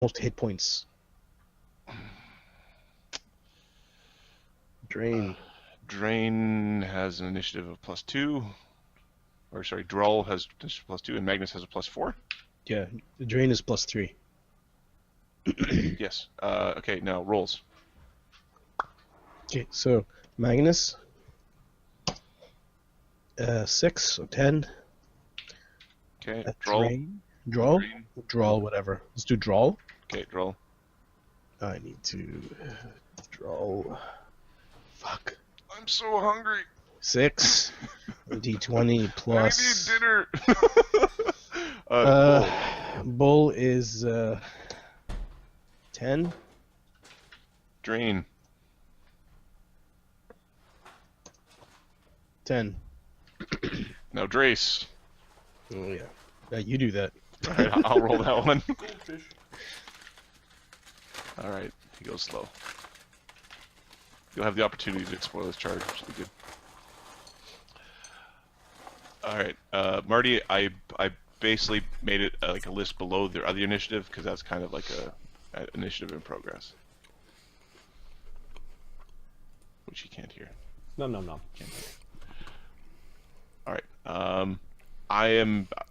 most hit points. Drain. Drain has an initiative of +2. Or sorry, Droll has initiative +2, and Magnus has a +4. Yeah, the drain is +3. Yes. Okay, now rolls. Okay, so Magnus. 6, so 10. Okay, Drain. Draw? Drain. Draw, whatever. Let's do draw. Okay, Droll. I need to draw. Fuck. I'm so hungry. 6. D20 plus. I need dinner. Bull is 10. Drain. 10. Now Drace. Oh yeah. You do that. Alright, I'll roll that one. Alright, he goes slow. You'll have the opportunity to explore this charge, which will be good. Alright, Marty, I basically made it like a list below the other initiative, because that's kind of like a initiative in progress. Which you can't hear. No. Can't hear. Alright, I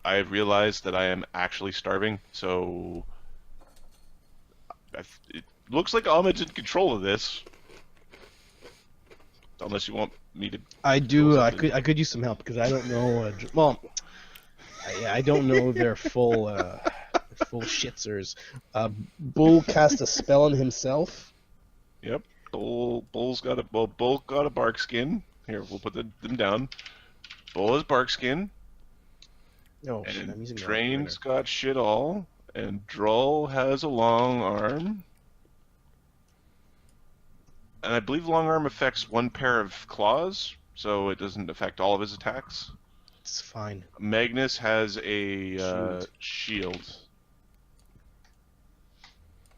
have realized that I am actually starving, so it looks like Ahmed's in control of this. Unless you want me to. I do. I could use some help because I don't know. Well, I don't know their full shitzers. Bull cast a spell on himself. Yep. Bull's got a bark skin. Here, we'll put them down. Bull has bark skin. Oh shit! I'm And using Drain's got shit all, and Droll has a long arm. And I believe long arm affects one pair of claws, so it doesn't affect all of his attacks. It's fine. Magnus has a shield.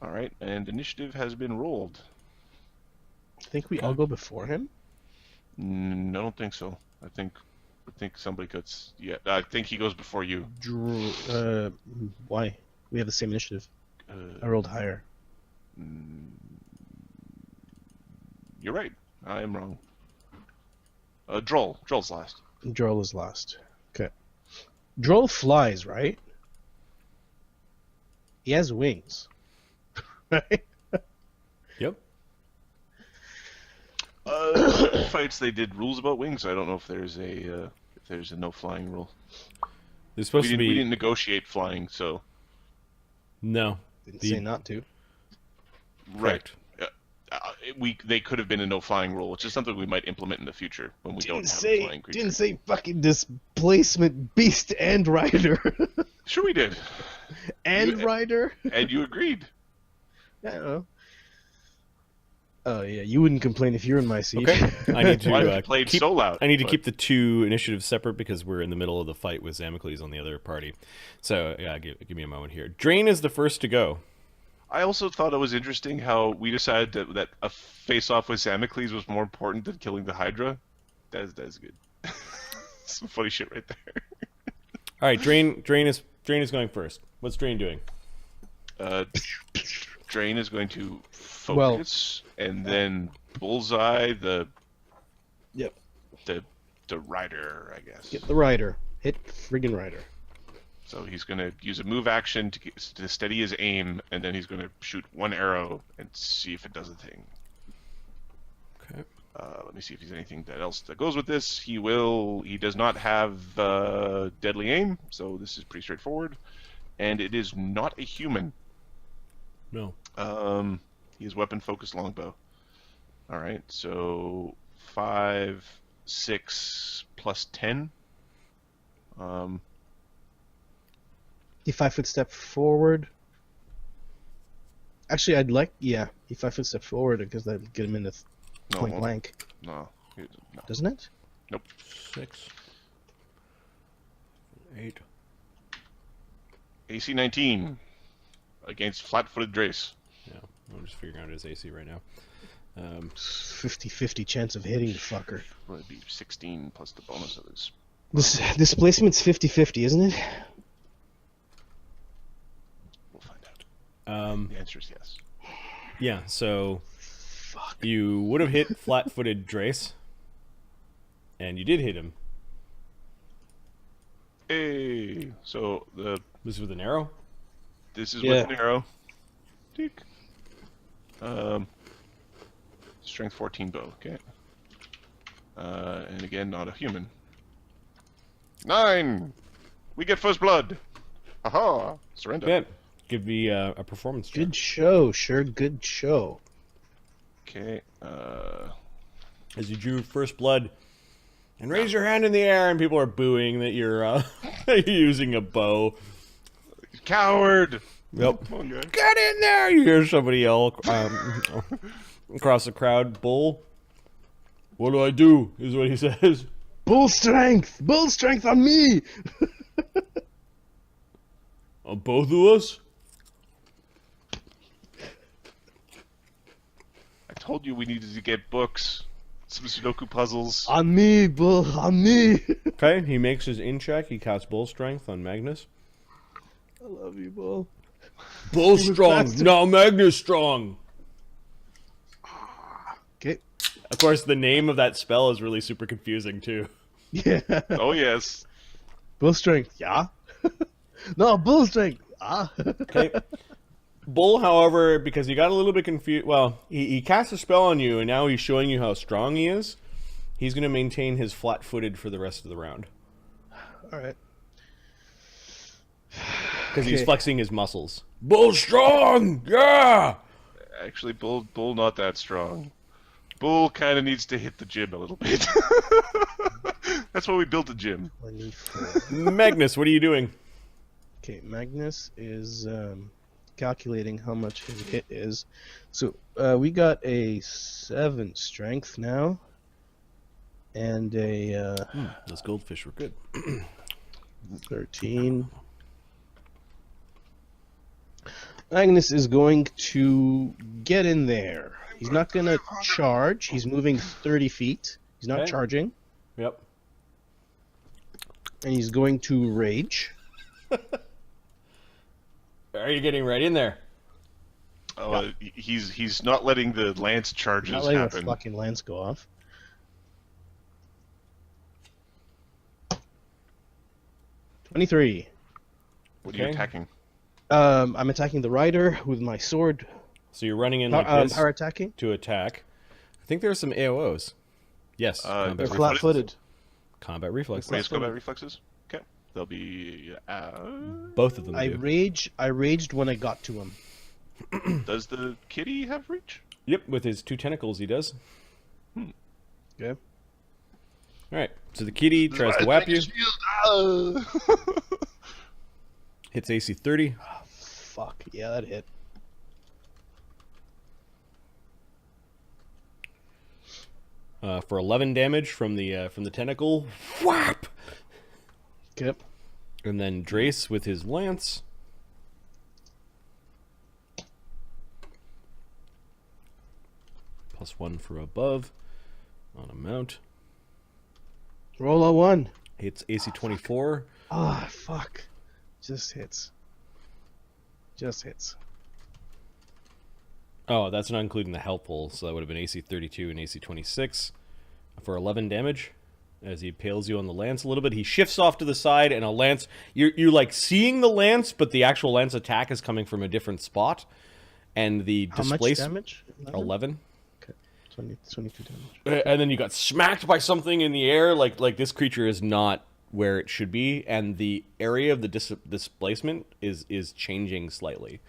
Alright, and initiative has been rolled. I think we all go before him. I don't think so. I think somebody gets. Yeah, I think he goes before you. Why? We have the same initiative. I rolled higher. You're right. I am wrong. Droll's last. Droll is last. Okay. Droll flies, right? He has wings. Right? Yep. Fights they did rules about wings. I don't know if there's a no flying rule. There's supposed to be. We didn't negotiate flying, so. No. Didn't say not to. Right. They could have been a no flying rule, which is something we might implement in the future when we don't have a flying creature. Didn't say fucking displacement beast and rider. Sure we did. And rider. And you agreed. I don't know. Oh yeah, you wouldn't complain if you're in my seat. Okay. I need to Why have you played so loud? I need to keep the two initiatives separate because we're in the middle of the fight with Zamicles on the other party. So yeah, give me a moment here. Drain is the first to go. I also thought it was interesting how we decided that a face-off with Zamicles was more important than killing the Hydra. That is good. Some funny shit right there. All right, Drain is going first. What's Drain doing? Drain is going to focus, and then bullseye the rider, I guess. Get the rider. Hit friggin' rider. So he's going to use a move action to steady his aim, and then he's going to shoot one arrow and see if it does a thing. Okay. Let me see if there's anything else that goes with this. He does not have deadly aim, so this is pretty straightforward. And it is not a human. No. He is weapon-focused longbow. All right, so 5, 6 plus 10. He 5-foot step forward. Actually, I'd like, he 5-foot step forward because that'd get him into point blank. No. Doesn't it? Nope. 6, 8. AC 19 against flat-footed Drace. Yeah, I'm just figuring out his AC right now. 50-50 chance of hitting the fucker. Well, it'd be 16 plus the bonus of his. This displacement's 50-50, isn't it? We'll find The answer is yes. Yeah, so Fuck. you would have hit flat-footed Drace, and you did hit him. Hey, so This is with an arrow? this is Yeah. with an arrow. Tick. Strength 14 bow. Okay. And again, not a human. 9. We get first blood. Aha! Surrender. Okay. Give me a performance check. Good show, sure. Good show. Okay. As you drew first blood, and raise your hand in the air, and people are booing that you're using a bow. Coward. Yep. Come on, guys. Get in there! You hear somebody yell across the crowd. Bull. What do I do? Is what he says. Bull strength on me. On both of us? I told you we needed to get books, some Sudoku puzzles. On me, bull, on me. Okay, he makes his in check. He casts bull strength on Magnus. I love you, bull. Bull strong. faster. No, Magnus strong. Okay. Of course, the name of that spell is really super confusing too. Yeah. Oh yes. Bull strength, yeah. No, bull strength. Ah. Okay. Bull, however, because he got a little bit confused. Well, he cast a spell on you, and now he's showing you how strong he is. He's going to maintain his flat-footed for the rest of the round All right. because he's Okay. flexing his muscles. Bull strong, yeah. Actually, Bull not that strong. Bull kind of needs to hit the gym a little bit. That's why we built a gym. 24. Magnus, what are you doing? Okay, Magnus is calculating how much his hit is. So we got a 7 strength now, and a Those goldfish were good. 13. Magnus is going to get in there. He's not going to charge. He's moving 30 feet. He's not Okay. charging. Yep. And he's going to rage. Are you getting right in there? Oh, he's not letting the lance charges Not letting the happen. fucking lance go off. $23. What are you Okay. attacking? I'm attacking the rider with my sword. So you're running in like this Power attacking. to attack. I think there are some AOs. Yes. Combat They're Reflex. flat-footed. Combat reflex. Raise combat reflexes. Okay. They'll be. Both of them I do. raged when I got to him. Does the kitty have reach? Yep, with his 2 tentacles he does. Okay. Alright, so the kitty tries to whap you. Ah! Hits AC 30. Fuck. Yeah, that hit. For 11 damage from the tentacle. Whap! Okay. And then Drace with his lance. +1 for above on a mount. Roll a 1. Hits AC 24. Ah, fuck. Just hits. Just hits. Oh, that's not including the helpful, so that would have been AC 32 and AC 26 for 11 damage. As he impales you on the lance a little bit, he shifts off to the side, and a lance. You're like seeing the lance, but the actual lance attack is coming from a different spot, and the How much displace damage? 11. 22 damage. And then you got smacked by something in the air. Like this creature is not where it should be, and the area of the displacement is changing slightly,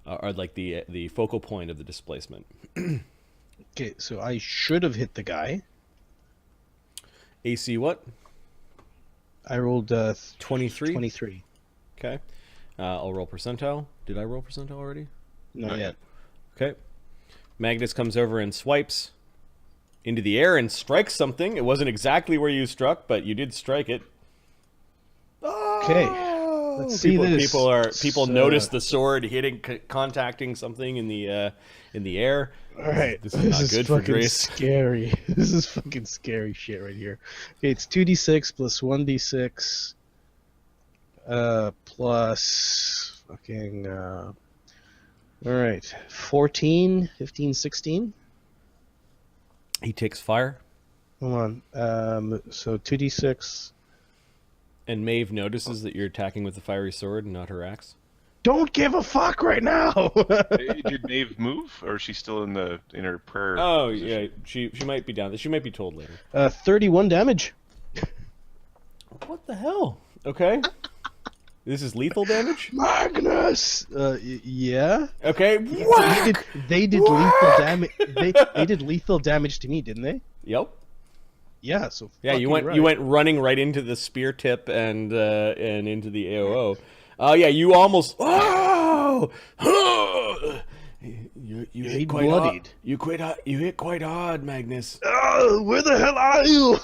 or like the focal point of the displacement. Okay, so I should have hit the guy. AC what? I rolled 23. 23. Okay. I'll roll percentile. Did I roll percentile already? Not yet. Okay. Magnus comes over and swipes into the air and strikes something. It wasn't exactly where you struck, but you did strike it. Okay. Let's see this. People notice the sword hitting, contacting something in the air. All right. This is not good for fucking Drace. scary. This is fucking scary shit right here. Okay, it's 2d6 plus 1d6 plus fucking All right. 14, 15, 16. He takes fire. Hold on. So 2d6. And Maeve notices that you're attacking with the fiery sword and not her axe. Don't give a fuck right now. Hey, did Maeve move, or is she still in her prayer? Oh, position? yeah, she might be down there. She might be told later. 31 damage. What the hell? Okay. This is lethal damage? Magnus. Yeah. Okay. They did lethal damage. They did lethal damage to me, didn't they? Yep. Yeah. So Yeah, you went running right into the spear tip and into the AOO. Yeah, you almost. Oh! You hit quite bloodied. hard. You hit quite hard, Magnus. Oh, where the hell are you?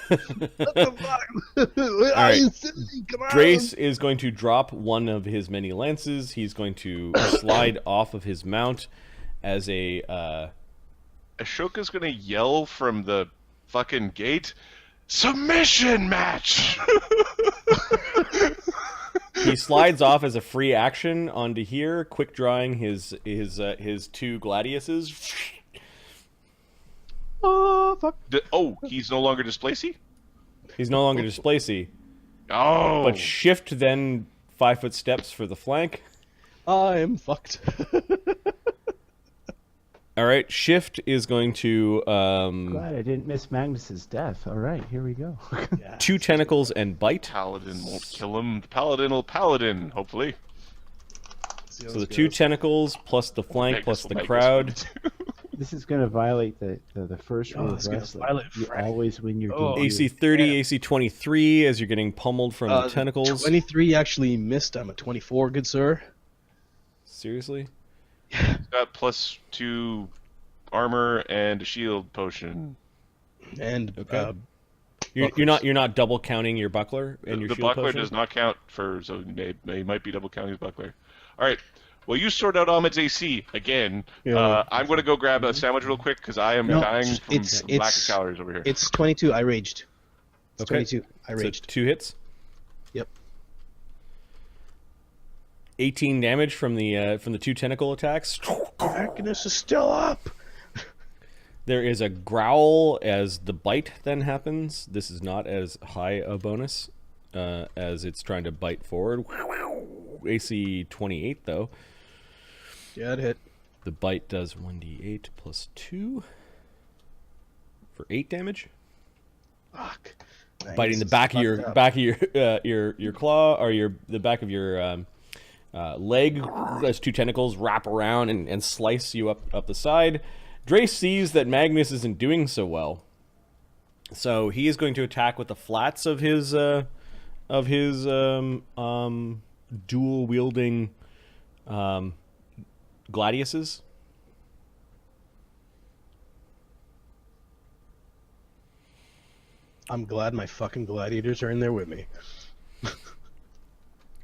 What the fuck? Where are you, Cindy? Come on. Drace is going to drop one of his many lances. He's going to slide off of his mount as a. Ashoka's gonna yell from the fucking gate, "Submission match!" He slides off as a free action onto here, quick drawing his two gladiuses. Oh fuck! He's no longer displacey? He's no longer displacey. Oh! But shift then 5 foot steps for the flank. I'm fucked. All right, shift is going to Glad I didn't miss Magnus's death. All right, here we go. Yeah. 2 tentacles and bite. Paladin won't kill him. The Paladin will Paladin, hopefully. See how So the this 2 goes. tentacles plus the flank Magnus plus will the Magnus crowd. will. This is going to violate the first rule it's of gonna wrestling. violate You Frank. always win your Oh. debut. AC 30, Yeah. AC 23 as you're getting pummeled from the tentacles. 23 actually missed. I'm a 24, good sir. Seriously? Got +2 armor and a shield potion. And Okay. You're not double counting your buckler and your The shield buckler potion? does not count so he might be double counting his buckler. All right. Well, you sort out Ahmed's AC again. Yeah. I'm going to go grab a sandwich real quick because I am No, dying from it's- lack of calories over here. it's 22. I raged. It's Okay. 22. I So raged. 2 hits. Yep. 18 damage from the 2 tentacle attacks. Magnus is still up. There is a growl as the bite then happens. This is not as high a bonus as it's trying to bite forward. AC 28 though. Yeah, it hit. The bite does 1d8 plus 2 for 8 damage. Fuck. Biting the Magnus back is of your fucked up. back of your claw or the back of your leg. Those 2 tentacles wrap around and slice you up the side. Drace sees that Magnus isn't doing so well, so he is going to attack with the flats of his dual wielding gladiuses. I'm glad my fucking gladiators are in there with me.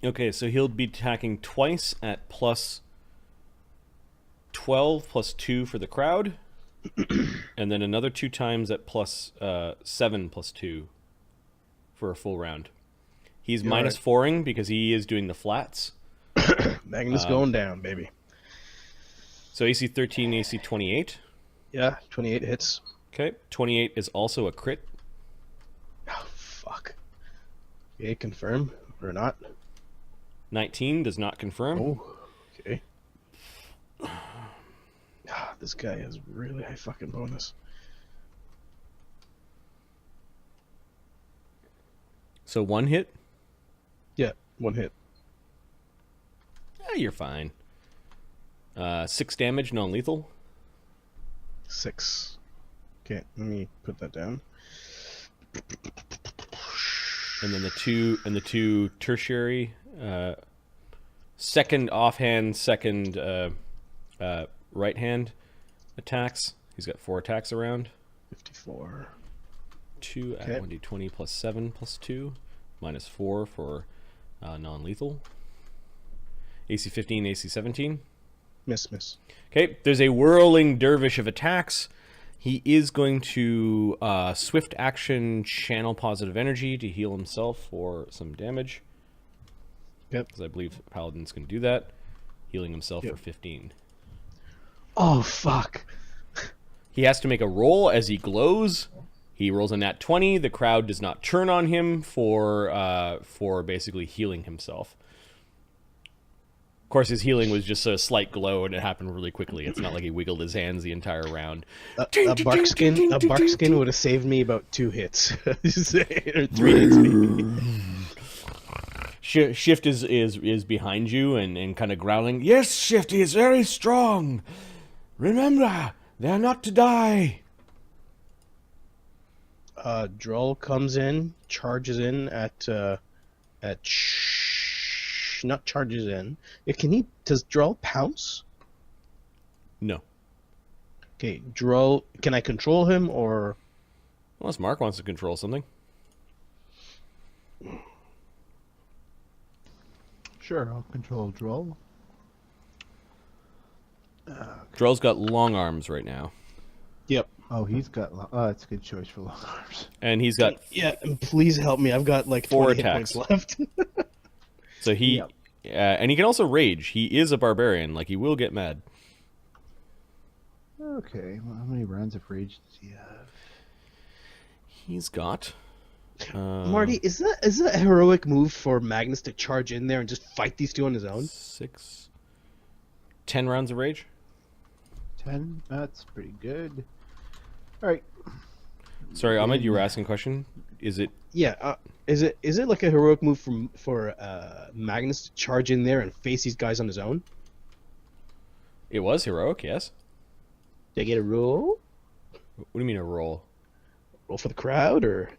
Okay, so he'll be attacking twice at plus 12 plus 2 for the crowd, and then another 2 times at plus 7 plus 2 for a full round. He's Yeah, minus 4ing because he is doing the flats. Magnus going down, baby. So AC 13, AC 28. Yeah, 28 hits. Okay, 28 is also a crit. Oh, fuck. Okay, confirm or not. 19 does not confirm. Oh, okay. Ah, this guy has really high fucking bonus. So 1 hit. Yeah, 1 hit. You're fine. 6 damage, non-lethal. 6. Okay, let me put that down. And then the two tertiary, second offhand, second right hand attacks. He's got 4 attacks around. 54. 2 at Okay. 1d20 plus 7 plus 2, minus 4 for non-lethal. AC 15, AC 17. Miss. Okay, there's a whirling dervish of attacks. He is going to swift action channel positive energy to heal himself for some damage. Yep. Because I believe paladins can do that. Healing himself Yep. for 15. Oh, fuck. He has to make a roll as he glows. He rolls a nat 20. The crowd does not turn on him for basically healing himself. Of course, his healing was just a slight glow, and it happened really quickly. It's not like he wiggled his hands the entire round. A barkskin would have saved me about 2 hits. Or 3 hits, maybe. Shift is behind you and kind of growling. Yes, Shift, he is very strong. Remember, they are not to die. Droll comes in, charges in not charges in. Does Droll pounce? No. Okay, Droll, can I control him or? Unless Mark wants to control something. Sure, I'll control Droll. Droll's got long arms right now. Yep. Oh, he's got. That's a good choice for long arms. And he's got Yeah, and please help me. I've got like 4 4 hit attacks. points left. So he, Yep. and he can also rage. He is a barbarian. Like, he will get mad. Okay, well, how many rounds of rage does he have? He's got... Marty, is that a heroic move for Magnus to charge in there and just fight these two on his own? 10 rounds of rage? 10? That's pretty good. Alright. Sorry, Ahmed, you were asking a question? Is it... Yeah. Is it like a heroic move for Magnus to charge in there and face these guys on his own? It was heroic, yes. Did I get a roll? What do you mean a roll? Roll for the crowd, or?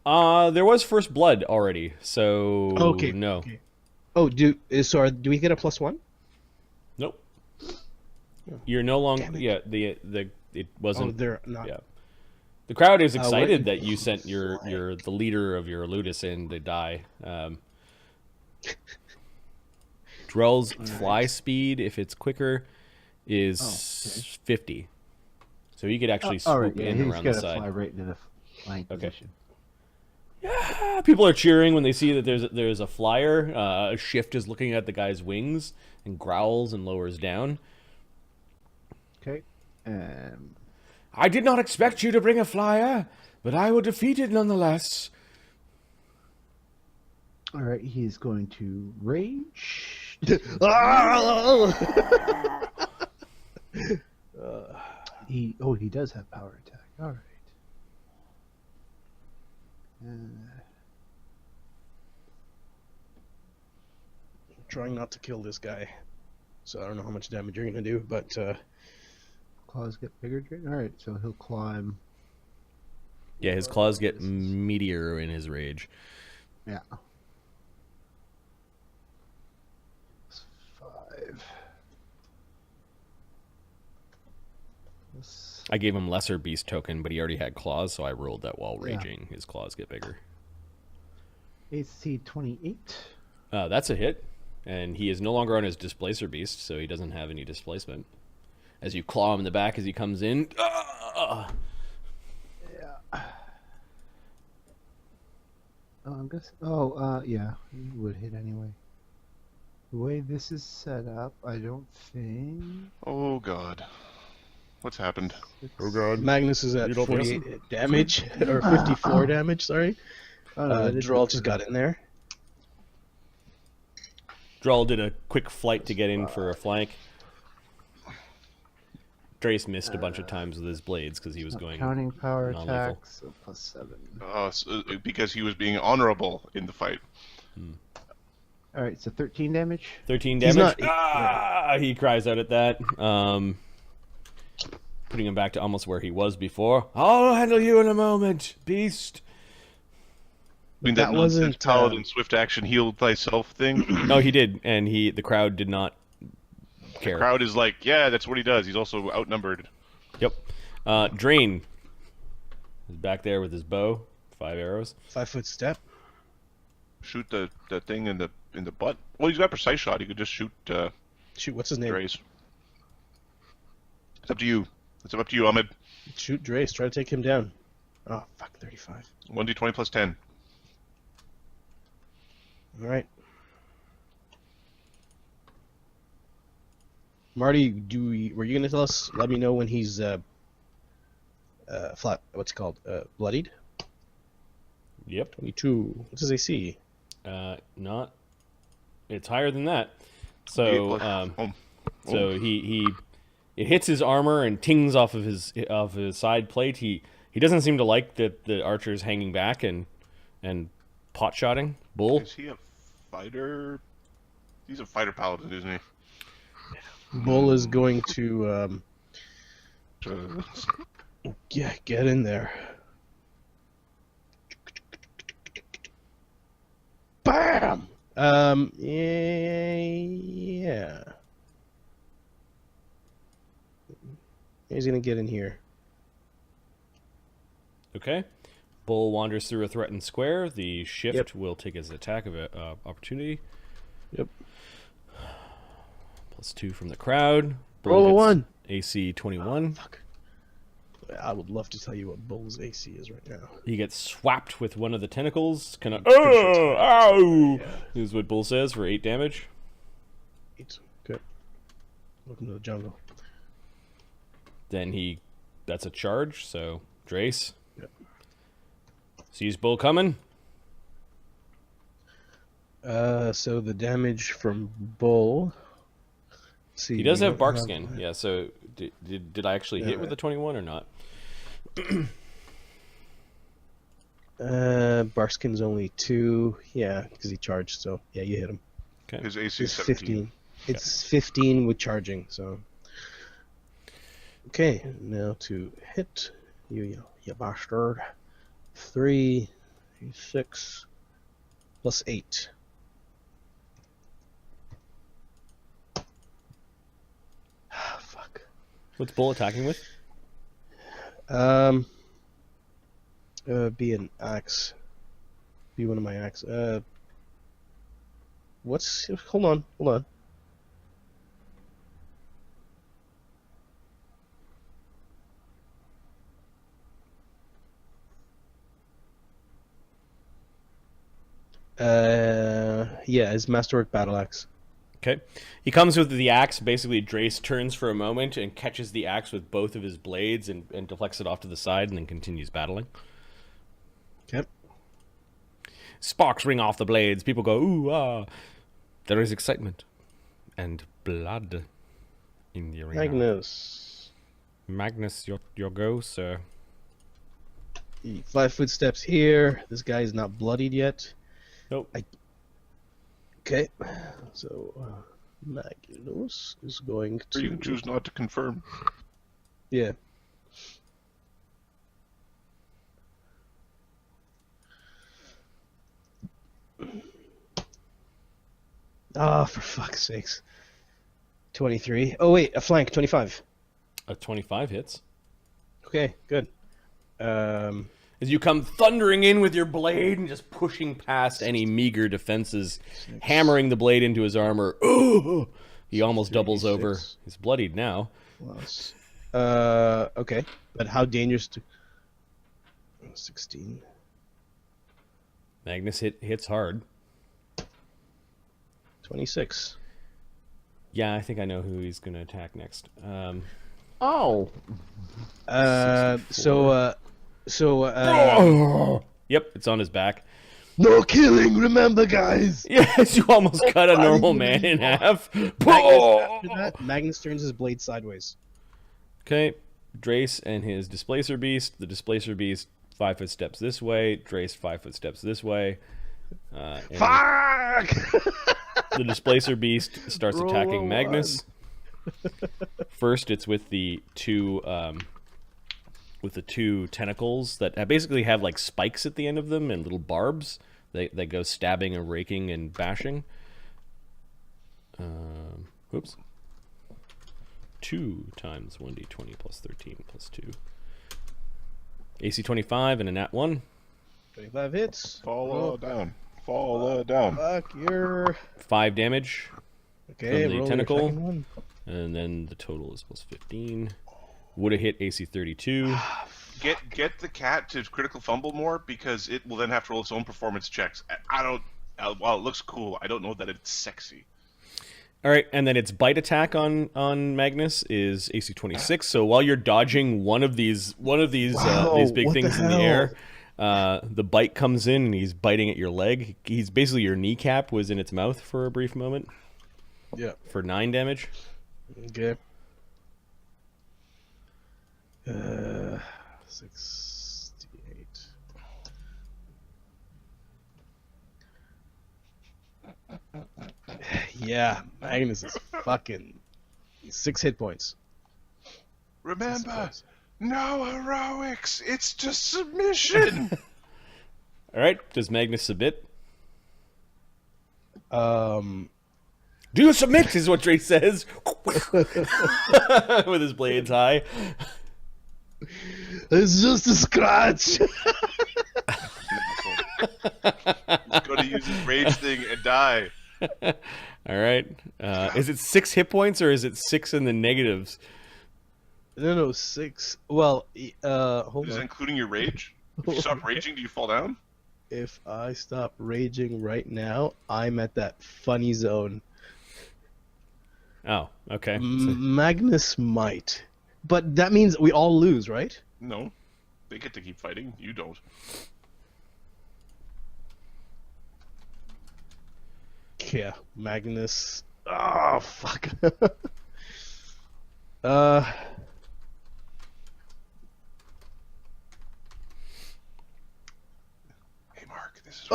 There was first blood already, so... Okay. No. Okay. Oh, do we get a +1? Nope. You're no longer... Damn it. Yeah, it wasn't... Oh, they're not. Yeah. The crowd is what- excited that you sent the leader of your Ludus in to die. Drell's fly speed, if it's quicker, is 50. So you could actually swoop in he's around the gotta side. fly right into the flying position. Yeah, people are cheering when they see that there's a flyer. A Shift is looking at the guy's wings and growls and lowers down. Okay. I did not expect you to bring a flyer, but I will defeat it nonetheless. Alright, he's going to rage. He does have power attack. Alright. Trying not to kill this guy, so I don't know how much damage you're gonna do, but Claws get bigger. Alright, so he'll climb. Yeah, his claws get meatier in his rage. Yeah. That's 5. This- I gave him lesser beast token, but he already had claws, so I ruled that while raging, his claws get bigger. AC 28. That's a hit, and he is no longer on his displacer beast, so he doesn't have any displacement. As you claw him in the back as he comes in. Yeah. Yeah, he would hit anyway. The way this is set up, I don't think. Oh god. What's happened? Oh god. Magnus is at You don't 48 damage, or 54 damage, sorry. That is Droll good just for got in there. Droll did a quick flight to get in for a flank. Drace missed a bunch of times with his blades because he was going counting power non-lethal. attacks, so +7. Because he was being honorable in the fight. Alright, so 13 damage. 13 He's damage. not- He cries out at that. Putting him back to almost where he was before. I'll handle you in a moment, beast. I mean, That that wasn't, nonsense paladin swift action heal thyself thing. No, he did, and the crowd did not care. Crowd is like, yeah, that's what he does. He's also outnumbered. Yep. Drain is back there with his bow, 5 arrows. 5-foot step. Shoot the thing in the butt. Well, he's got precise shot. He could just shoot Shoot, what's his name? Drace. It's up to you. It's up to you, Ahmed. Shoot Drace, try to take him down. Oh, fuck, 35. 1d20 plus 10. Alright. Marty, were you gonna tell us? Let me know when he's flat. What's it called? Bloodied. Yep. 22. What's his AC? Not. It's higher than that. So it hits his armor and tings off of his side plate. He doesn't seem to like that the archer is hanging back and pot shotting. Bull. Is he a fighter? He's a fighter paladin, isn't he? Bull is going to get in there. Bam! Yeah. He's gonna get in here. Okay. Bull wanders through a threatened square. The shift Yep. will take his attack of opportunity. Yep. +2 from the crowd. Bull Roll a gets 1. AC 21. Fuck. I would love to tell you what Bull's AC is right now. He gets swapped with one of the tentacles. Kind of, oh, ow! Yeah. Is what Bull says for 8 damage. 8. Good. Welcome to the jungle. Then that's a charge. So Drace Yep. sees Bull coming. So the damage from Bull. Let's see, He does we have don't bark skin. Yeah. So did I actually hit with the 21 or not? Bark skin's only 2. Yeah, because he charged. So yeah, you hit him. Okay. His AC is It's 17. 15. It's 15 with charging. So okay, now to hit you bastard. 3, 6, plus 8. Fuck. What's Bull attacking with? Be an axe. Be one of my axe. Hold on. Yeah, his masterwork battle axe. Okay. He comes with the axe. Basically, Drace turns for a moment and catches the axe with both of his blades and deflects it off to the side and then continues battling. Yep. Sparks ring off the blades. People go, ooh, ah. There is excitement and blood in the arena. Magnus, your go, sir. 5 footsteps here. This guy is not bloodied yet. Nope. Okay. So, Magnus is going to... Or you can choose not to confirm. Yeah. Ah, for fuck's sakes. 23. Oh, wait, a flank, 25. A 25 hits. Okay, good. As you come thundering in with your blade and just pushing past any meager defenses, hammering the blade into his armor. Ooh! He almost doubles over. He's bloodied now. Plus. Okay. But how dangerous to... 16. Magnus hits hard. 26. Yeah, I think I know who he's going to attack next. Oh. Yep, it's on his back. No killing, remember, guys! Yes, you almost cut a normal man in half. After that, Magnus turns his blade sideways. Okay, Drace and his displacer beast. The displacer beast 5 footsteps this way. Drace 5 footsteps this way. And Fuck! the displacer beast starts attacking Magnus. First, it's with the two tentacles that basically have like spikes at the end of them and little barbs. They go stabbing and raking and bashing. Oops. 2 times 1d20 plus 13 plus 2. AC 25 and a nat 1. 25 hits. Fall down. Fall down. Fuck, you're... 5 damage Okay, from the roll tentacle. your second one. And then the total is plus 15. Would have hit AC 32. Get the cat to critical fumble more because it will then have to roll its own performance checks. I don't. While it looks cool, I don't know that it's sexy. All right, and then its bite attack on Magnus is AC 26. So while you're dodging one of these these big what things the in the air, hell? the bite comes in and he's biting at your leg. He's basically your kneecap was in its mouth for a brief moment Yeah. for 9 damage. Okay. 68. Yeah, Magnus is fucking 6 hit points. Remember, no heroics. It's just submission. All right, does Magnus submit? Um, Do you submit? Is what Dre says with his blades high. it's just a scratch. He's going to use his rage thing and die. All right. Is it 6 hit points or is it 6 in the negatives? No, 6. Well, hold Is it on. including your rage? If you stop raging, do you fall down? If I stop raging right now, I'm at that funny zone. Oh, okay. Magnus might. But that means we all lose, right? No. They get to keep fighting. You don't. Yeah, Magnus. Oh, fuck. Hey, Mark, this is...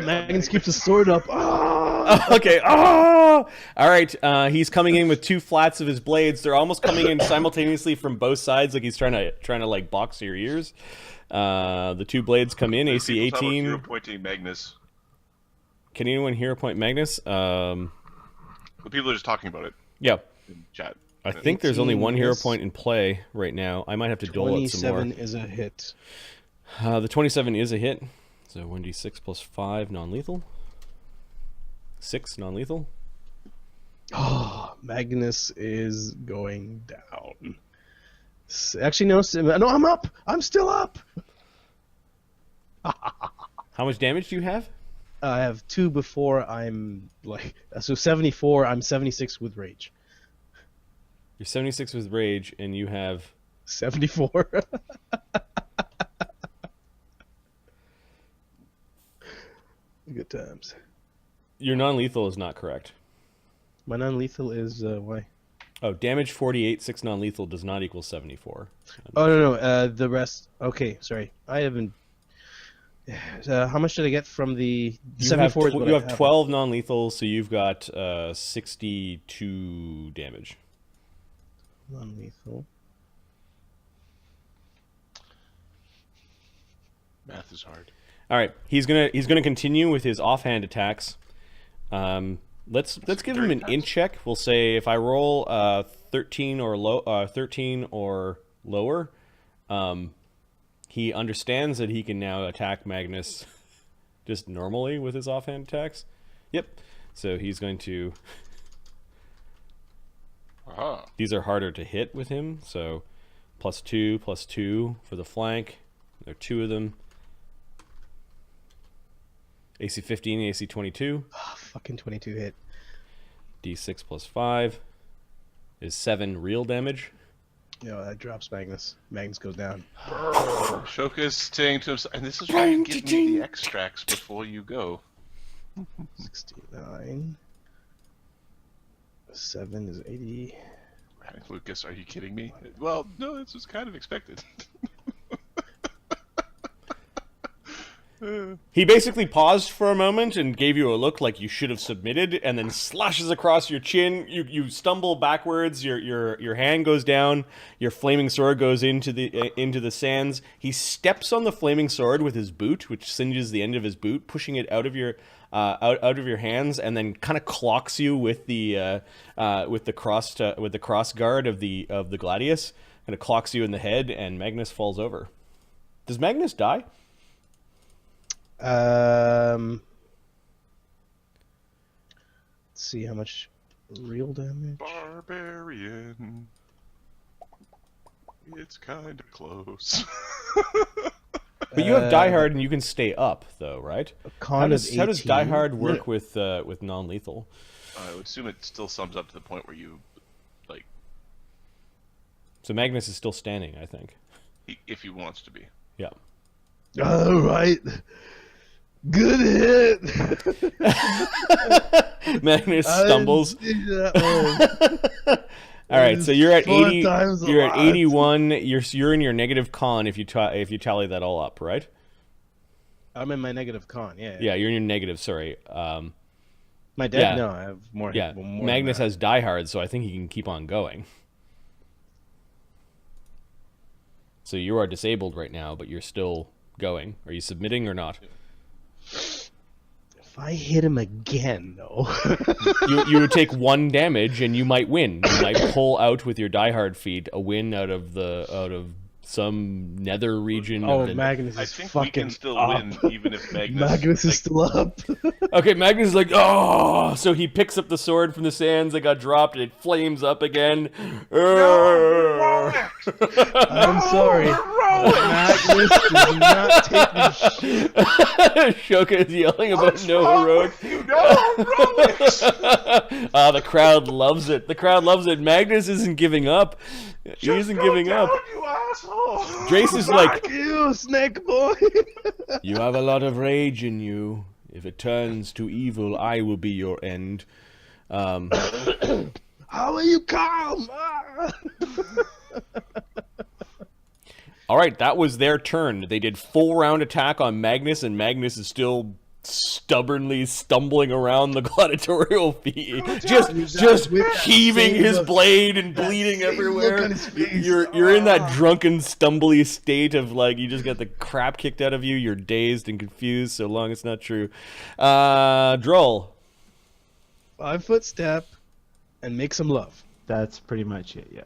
Magnus keeps his sword up. Oh! Okay. Oh! All right. He's coming in with 2 flats of his blades. They're almost coming in simultaneously from both sides, like he's trying to like box your ears. The 2 blades come in. AC 18. Pointing Magnus. Can anyone hero point Magnus? The people are just talking about it Yeah. in chat. I think there's only 1 hero yes. point in play right now. I might have to dole out some more. 27 is a hit. The 27 is a hit. So 1d6 plus 5 non-lethal. 6 non-lethal. Oh, Magnus is going down. Actually, no, I'm up. I'm still up. How much damage do you have? I have 2 before I'm so 74. I'm 76 with rage. You're 76 with rage, and you have 74. Good times. your non-lethal is not correct. My non-lethal is why? Oh, damage 48, 6 non-lethal does not equal 74. Oh no, the rest. Okay, sorry. I haven't. How much did I get from the You 74? have, you have 12 non-lethal, so you've got 62 damage. Non-lethal. Math is hard. All right, he's gonna continue with his offhand attacks. Let's give him an int check. We'll say if I roll 13 or lower, he understands that he can now attack Magnus just normally with his offhand attacks. Yep. So he's going to. Aha. These are harder to hit with him. So +2 for the flank. There are 2 of them. AC 15, AC 22. Oh, fucking 22 hit. D6 plus 5 is 7 real damage. No, that drops Magnus. Magnus goes down. Ashoka's saying to himself, and this is why you give me the extracts before you go. 69. 7 is 80. Lucas, are you kidding me? Well, no, this was kind of expected. He basically paused for a moment and gave you a look like you should have submitted, and then slashes across your chin. You stumble backwards. Your hand goes down. Your flaming sword goes into the sands. He steps on the flaming sword with his boot, which singes the end of his boot, pushing it out of your hands, and then kind of clocks you with the cross guard of the gladius, and it clocks you in the head, and Magnus falls over. Does Magnus die? Let's see how much real damage. Barbarian. It's kind of close. But you have Die Hard and you can stay up, though, right? How does Die Hard work with non-lethal? I would assume it still sums up to the point where you, like, So Magnus is still standing, I think. if he wants to be. Yeah. All right. Good hit. Magnus stumbles. I didn't see that one. All right, so you're at Four 80. times a You're at lot. 81. You're in your negative con if you tally that all up, right? I'm in my negative con. Yeah. Yeah, you're in your negative. Sorry. My dead? Yeah. No, I have more. Yeah, more Magnus than has Die Hard, so I think he can keep on going. So you are disabled right now, but you're still going. Are you submitting or not? that. If I hit him again, though. You would take 1 damage, and you might win. You might pull out with your Die Hard feat a win out of some nether region. Oh, of the... Magnus I is think we fucking can still up. win, even if Magnus. Magnus is still up. Okay, Magnus is like, oh! So he picks up the sword from the sands that got dropped, and it flames up again. I'm sorry. Magnus does not take me shit. Ashoka is yelling about no heroic. Ah, the crowd loves it. The crowd loves it. Magnus isn't giving up. He isn't giving up. You asshole! Drace is like, Fuck you, snake boy. you have a lot of rage in you. If it turns to evil, I will be your end. How are you calm? Ah. All right, that was their turn. They did full round attack on Magnus, and Magnus is still stubbornly stumbling around the gladiatorial field, just heaving his blade and bleeding everywhere. on his face. You're in that drunken, stumbly state of like you just got the crap kicked out of you. You're dazed and confused. So long it's not true. Droll. 5-foot step and make some love. That's pretty much it. Yeah.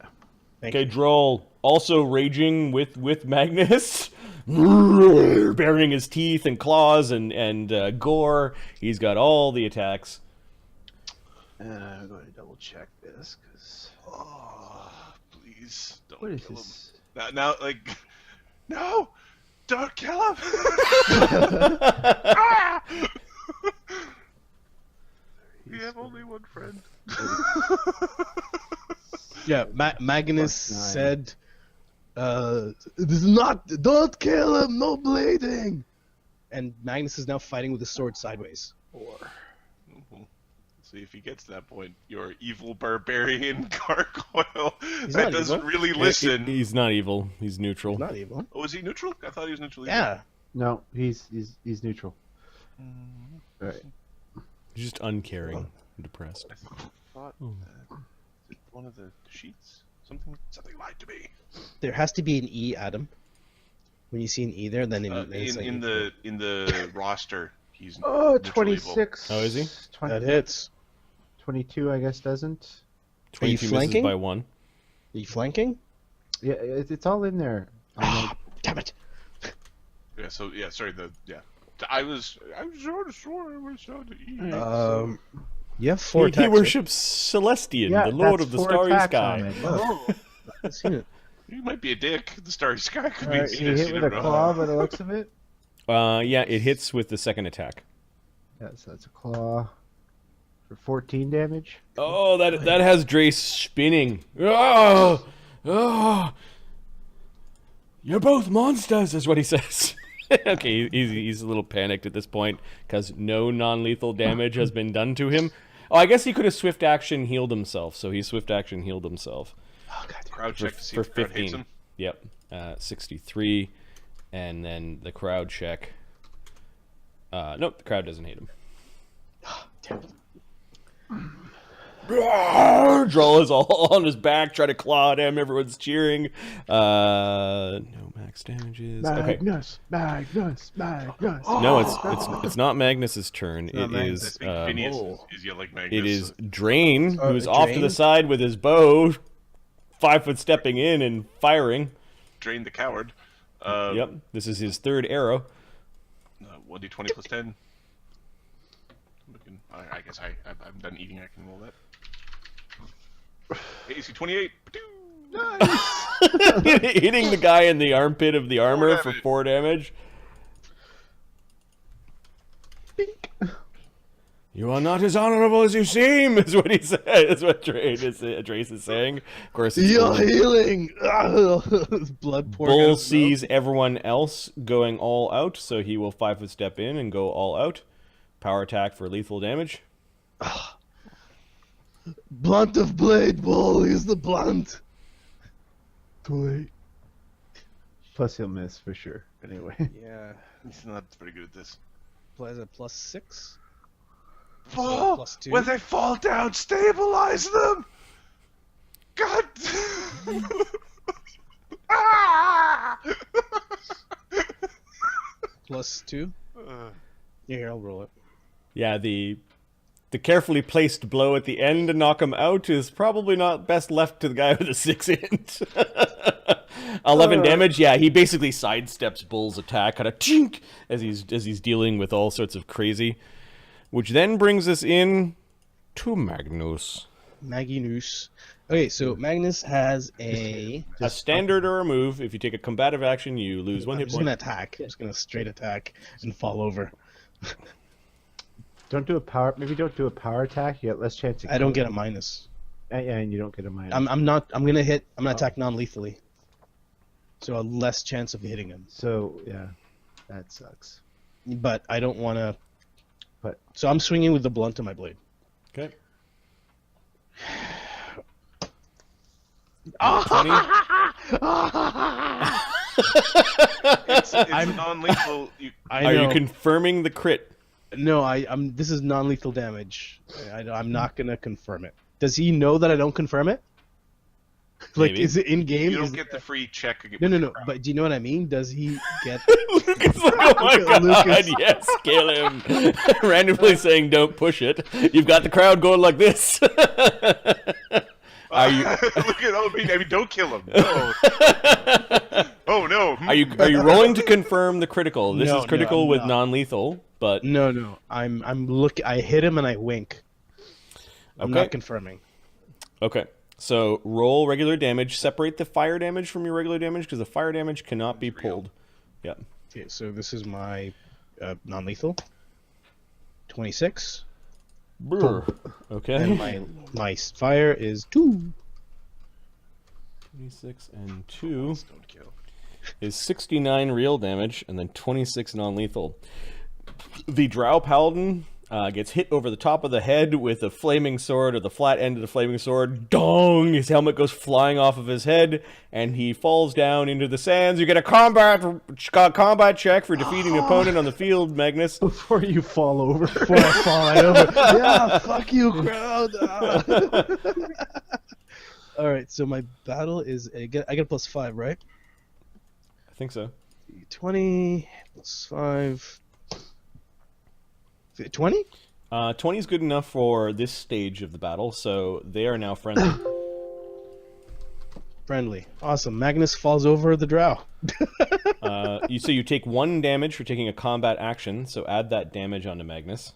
Thank Okay, Droll also raging with Magnus, baring his teeth and claws and gore. He's got all the attacks. I'm going to double check this because Oh, please don't what is kill this? him. Now, like, no, don't kill him. We have only one friend. Yeah, Magnus 9. said, "This is not. Don't kill him. No bleeding." And Magnus is now fighting with the sword sideways. See if he gets to that point. Your evil barbarian gargoyle He's that not doesn't evil. really listen. He's not evil. He's neutral. Not evil. Oh, is he neutral? I thought he was neutral. Yeah. No, he's neutral. Right. He's just uncaring, and depressed. I thought is it one of the sheets. Something lied to me. There has to be an E, Adam. When you see an E there, then it's like In the roster, he's Oh, neutral evil. 26. Oh, is he? that hits. 22, I guess, doesn't. 22 misses flanking? by 1. Are you flanking? Yeah, it's all in there. Damn it! Yeah. So yeah. Sorry. I was sure it was on the E. You have 4 He attacks. worships Celestian, Yeah, the Lord that's of the 4 Starry attacks Sky. on it. Oh, I've seen it. You might be a dick. The Starry Sky could Alright, be he Venus, hit you with don't a know. claw by the looks of it. Yeah, it hits with the second attack. Yeah, so that's a claw for 14 damage. Oh, that has Drace spinning. Oh, oh, you're both monsters, is what he says. Okay, he's a little panicked at this point because no non-lethal damage has been done to him. Oh, I guess he could have swift action healed himself, so he swift action healed himself. Oh, God. Crowd check to see For if the crowd hates 15. him. Yep, 63, and then the crowd check. Nope, the crowd doesn't hate him. Damn it. Droll is all on his back, trying to claw at him. Everyone's cheering. No max damages. Okay. Magnus. No, it's not Magnus's turn. not It Magnus. is I think Phineas is yet like Magnus. it is Drain, who's off to the Drain? side with his bow, 5-foot stepping in and firing. Drain the coward. Yep, this is his third arrow. 1d20 plus 10. I guess I'm done eating. I can roll that. AC 28. Hitting the guy in the armpit of the armor for 4 damage. You are not as honorable as you seem, is what he said. Is what Trace is saying. Of course, it's You're Bull. healing. Blood pouring. Bull out of his sees everyone else going all out, so he will 5-foot step in and go all out. Power attack for lethal damage. mouth. Blunt of blade, Bull. Use the blunt. Too late. Plus he'll miss for sure. Anyway. Yeah. He's not very good at this. Plaza +6. Fall! +2. When they fall down, stabilize them! God! Ah! +2. Yeah, here, I'll roll it. Yeah, the carefully placed blow at the end to knock him out is probably not best left to the guy with a 6-int. 11 damage. Yeah, he basically sidesteps Bull's attack, kind of chink as he's dealing with all sorts of crazy. Which then brings us in to Magnus. Magnus. Okay, so Magnus has a standard or a move. If you take a combative action, you lose 1 I'm hit just point. gonna attack. I'm just gonna straight attack and fall over. Don't do a power. Maybe don't do a power attack. You get less chance. I don't get a minus. Yeah, and you don't get a minus. I'm gonna attack non-lethally. So a less chance of hitting him. So yeah, that sucks. But I don't want to. But So I'm swinging with the blunt of my blade. Okay. 20. It's non-lethal. Are you confirming the crit? No, I'm. This is non-lethal damage. I'm not gonna confirm it. Does he know that I don't confirm it? Like, Maybe. is it in game? You don't get the free check. No. But do you know what I mean? Does he get? Lucas, oh my god, Lucas. yes, kill him. Randomly saying don't push it. You've got the crowd going like this. Are you Look at I mean, don't kill him. No. Oh no. are you rolling to confirm the critical? This No, is critical no, I'm with not. non-lethal, but No. I'm look. I hit him and I wink. I'm Okay. not confirming. okay. So roll regular damage. Separate the fire damage from your regular damage because the fire damage cannot be pulled. Yeah. Okay, so this is my non-lethal. 26, Brr. Okay. and my fire is 2. 26 and 2 Don't kill. is 69 real damage, and then 26 non-lethal. The Drow Paladin gets hit over the top of the head with a flaming sword, or the flat end of the flaming sword. Dong! His helmet goes flying off of his head, and he falls down into the sands. You get a combat check for defeating an opponent on the field, Magnus. before you fall over. Before I fall right over. Yeah, fuck you, crowd. All right, so my battle is I get a +5, right? I think so. 20 +5. 20? 20 is good enough for this stage of the battle, so they are now friendly. Friendly. Awesome. Magnus falls over the drow. So you take 1 damage for taking a combat action, so add that damage onto Magnus.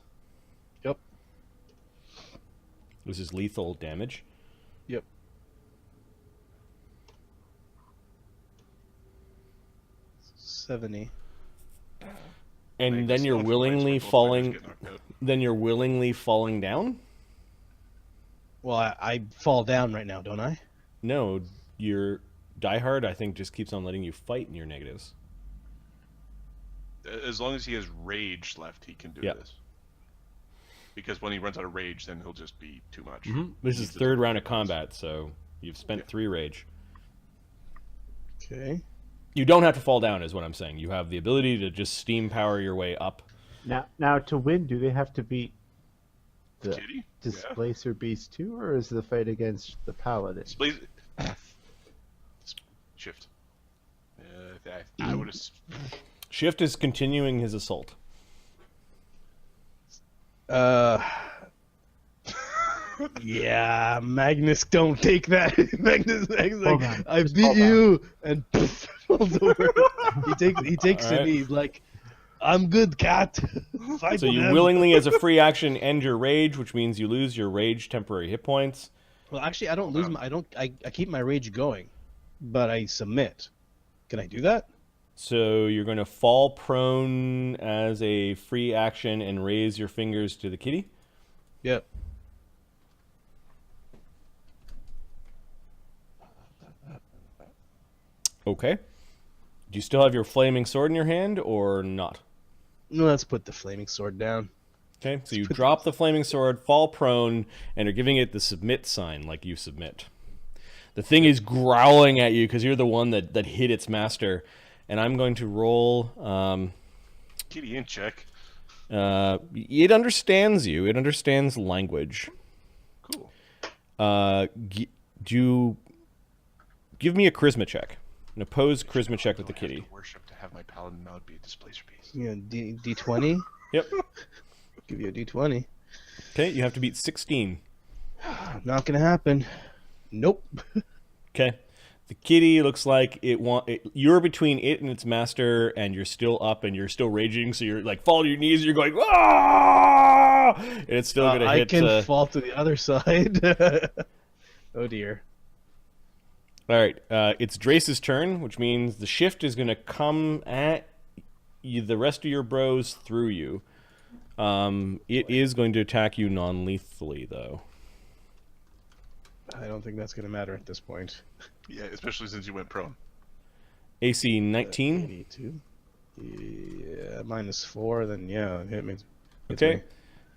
Yep. This is lethal damage. Yep. $70. And then you're willingly falling. Then you're willingly falling down. Well, I fall down right now, don't I? No, your diehard I think just keeps on letting you fight in your negatives. As long as he has rage left, he can do Yep. this. Because when he runs out of rage, then he'll just be too much. This is third round of combat, so you've spent 3 rage. Okay. You don't have to fall down, is what I'm saying. You have the ability to just steam power your way up. Now to win, do they have to beat the Kitty? displacer beast too, or is the fight against the paladin? Shift. I would have. Shift is continuing his assault. Yeah, Magnus, don't take that. Magnus like, Hold on, I just beat hold you, and falls over. He takes All it. right. He's like, I'm good, cat. Fight So you them. willingly, as a free action, end your rage, which means you lose your rage temporary hit points. Well, actually, I don't lose my. I keep my rage going, but I submit. Can I do that? So you're going to fall prone as a free action and raise your fingers to the kitty. Yep. Okay. Do you still have your flaming sword in your hand or not? No, let's put the flaming sword down. Okay, so you drop the flaming sword, fall prone, and are giving it the submit sign, like you submit. The thing is growling at you because you're the one that hit its master. And I'm going to roll... Kitty in check. It understands you. It understands language. Cool. Do you... Give me a charisma check. An opposed charisma check with the kitty. I have to worship to have my paladin mount be a displacer piece. Yeah, D20. Yep. Give you a D20. Okay, you have to beat 16. Not gonna happen. Nope. Okay. The kitty looks like you're between it and its master, and you're still up and you're still raging, so you're like fall to your knees and you're going, ah! And it's still gonna hit. I can fall to the other side. Oh dear. Alright, it's Drace's turn, which means the shift is gonna come at you, the rest of your bros through you. It is going to attack you non-lethally, though. I don't think that's going to matter at this point. Yeah, especially since you went prone. AC 19. 82. Yeah, -4, then yeah, hit me. Okay.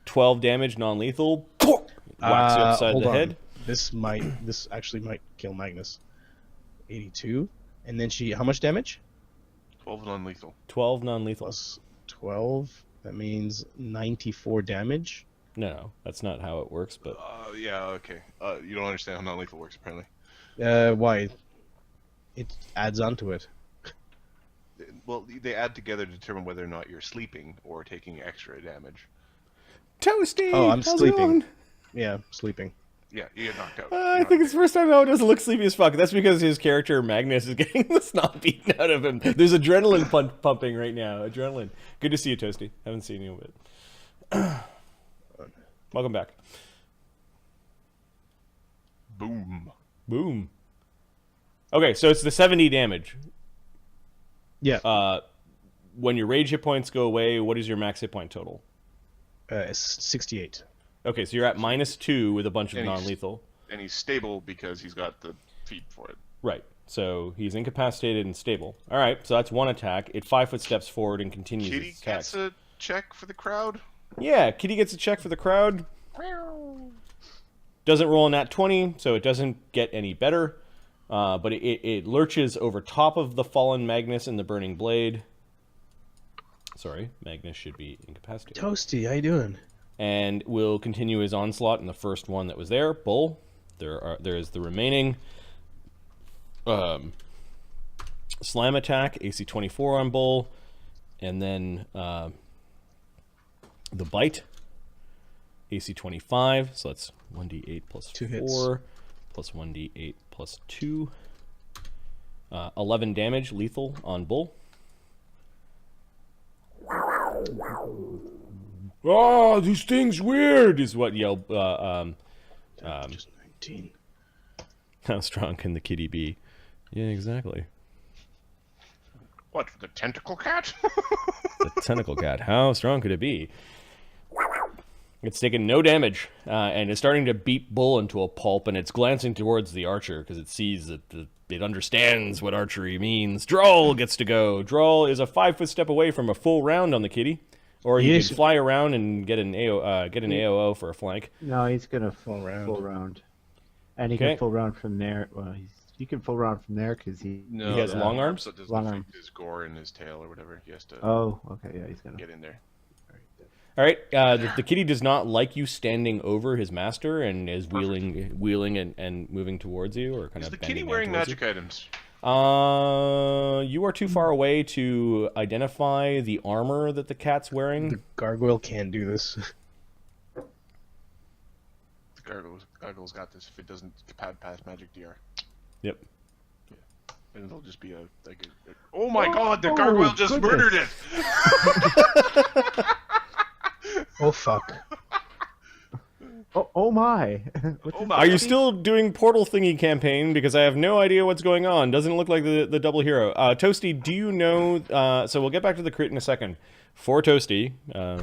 12 damage, non-lethal. Whacks you upside hold the on. head. This actually might kill Magnus. 82. And then how much damage? 12 non-lethal. 12 non-lethal. Plus 12. That means 94 damage. No, that's not how it works, but... Yeah, okay. You don't understand how non-lethal works, apparently. Why? It adds onto it. Well, they add together to determine whether or not you're sleeping or taking extra damage. Toasty! Oh, I'm how's it sleeping. going? Yeah, sleeping. Yeah, you get knocked out. I think it's the first time Noah doesn't look sleepy as fuck. That's because his character, Magnus, is getting the snot beaten out of him. There's adrenaline pumping right now. Adrenaline. Good to see you, Toasty. Haven't seen you in a bit. Welcome back. Boom. Boom. Okay, so it's the 70 damage. Yeah. When your rage hit points go away, what is your max hit point total? It's 68. Okay, so you're at -2 with a bunch of And he's- non-lethal. And he's stable because he's got the feet for it. Right. So he's incapacitated and stable. All right, so that's one attack. It 5-foot steps forward and continues Kitty its attacks. gets a check for the crowd. Yeah, Kitty gets a check for the crowd. Doesn't roll a nat 20, so it doesn't get any better. But it lurches over top of the fallen Magnus and the burning blade. Sorry, Magnus should be incapacitated. Toasty, how you doing? And will continue his onslaught in the first one that was there. Bull. There is the remaining slam attack, AC 24 on Bull, and then the bite, AC 25. So that's 1d8 plus 2 4 hits. plus 1d8 plus 2. 11 damage, lethal on Bull. Oh, this thing's weird, is what yelled. Just 19. How strong can the kitty be? Yeah, exactly. What, the tentacle cat? The tentacle cat. How strong could it be? It's taken no damage, and it's starting to beat Bull into a pulp, and it's glancing towards the archer because it sees that it understands what archery means. Droll gets to go. Droll is a 5-foot step away from a full round on the kitty, or he Yes. can fly around and get an AOO for a flank. No, he's gonna Full round. full round, and he Okay. can full round from there. Well, he can full round from there because he. No, He has the long arms? So it doesn't Long affect arms. his gore and his tail or whatever. He has to Oh, okay, yeah, he's gonna. get in there. All right, the kitty does not like you standing over his master and is wheeling and moving towards you, or kind Is of the bending kitty down wearing towards magic items? you. You are too far away to identify the armor that the cat's wearing. The gargoyle can do this. The gargoyle's got this if it doesn't pass magic DR. Yep. And it'll just be oh my god, the gargoyle just goodness. murdered it! Oh fuck. Oh my! Oh my Are you still doing portal thingy campaign? Because I have no idea what's going on. Doesn't look like the double hero. Toasty, do you know? So we'll get back to the crit in a second. for Toasty,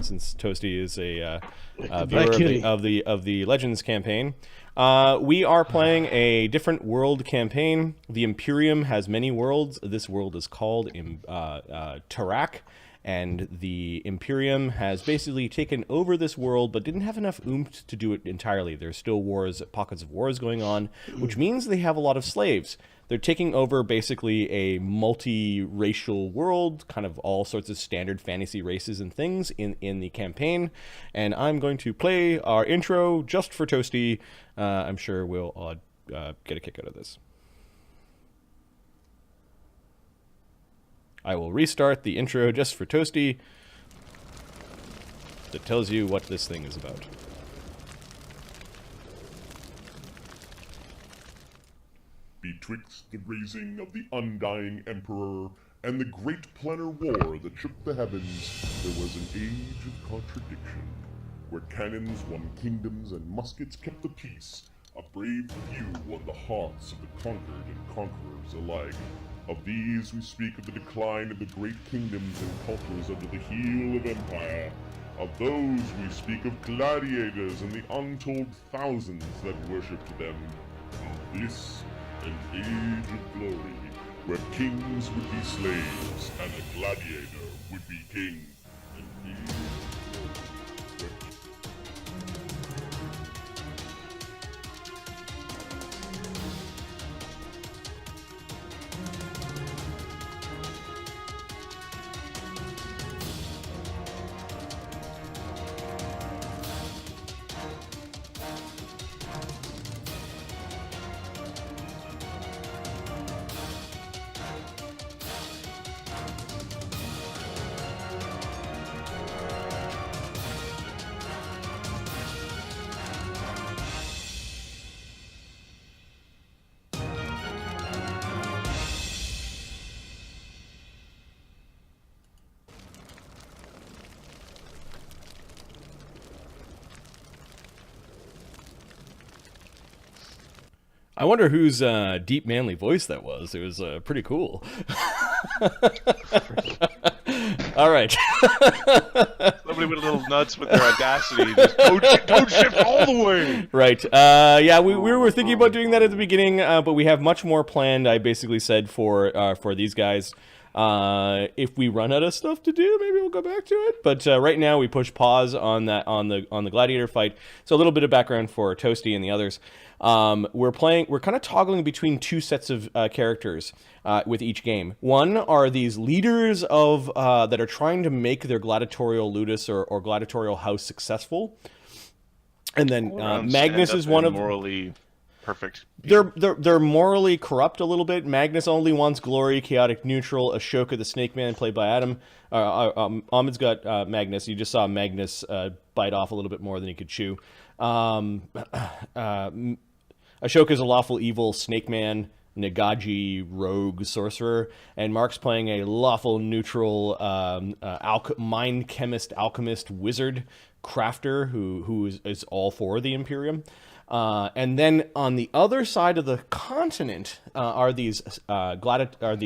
since Toasty is a Bye, kitty. viewer of the Legends campaign. We are playing a different world campaign. The Imperium has many worlds. This world is called Tarak, and the Imperium has basically taken over this world, but didn't have enough oomph to do it entirely. There's still pockets of wars going on, which means they have a lot of slaves. They're taking over basically a multi-racial world, kind of all sorts of standard fantasy races and things in the campaign. And I'm going to play our intro just for Toasty. I'm sure we'll all get a kick out of this. I will restart the intro just for Toasty that tells you what this thing is about. Betwixt the raising of the undying emperor and the great planar war that shook the heavens, there was an age of contradiction, where cannons won kingdoms and muskets kept the peace. A brave few won the hearts of the conquered and conquerors alike. Of these we speak of the decline of the great kingdoms and cultures under the heel of empire. Of those we speak of gladiators and the untold thousands that worshipped them. Of this an age of glory, where kings would be slaves and a gladiator would be king. An age of glory, where I wonder whose deep manly voice that was. It was pretty cool. All right. Somebody went a little nuts with their audacity. Just toad shift all the way. Right. Yeah, we were thinking about doing that at the beginning, but we have much more planned. I basically said for these guys, if we run out of stuff to do, maybe we'll go back to it. But right now we push pause on the gladiator fight. So a little bit of background for Toasty and the others. We're kind of toggling between two sets of characters with each game. One are these leaders of that are trying to make their gladiatorial ludus or gladiatorial house successful. And then Magnus is one of morally perfect. They're morally corrupt a little bit. Magnus only wants glory, chaotic neutral. Ashoka the Snake Man, played by Adam. Ahmed's got Magnus. You just saw Magnus bite off a little bit more than he could chew. Ashoka's a lawful evil snake man, Nagaji rogue sorcerer, and Mark's playing a lawful neutral mind chemist, alchemist, wizard, crafter who is all for the Imperium. And then on the other side of the continent are these